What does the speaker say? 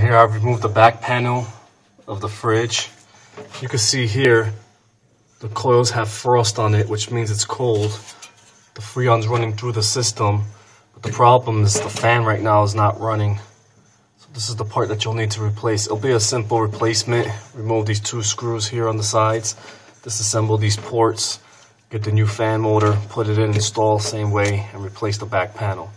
Here I've removed the back panel of the fridge. You can see here the coils have frost on it, which means it's cold. The Freon's running through the system, but the problem is the fan right now is not running. So this is the part that you'll need to replace. It'll be a simple replacement. Remove these 2 screws here on the sides, disassemble these ports, get the new fan motor, put it in, install same way, and replace the back panel.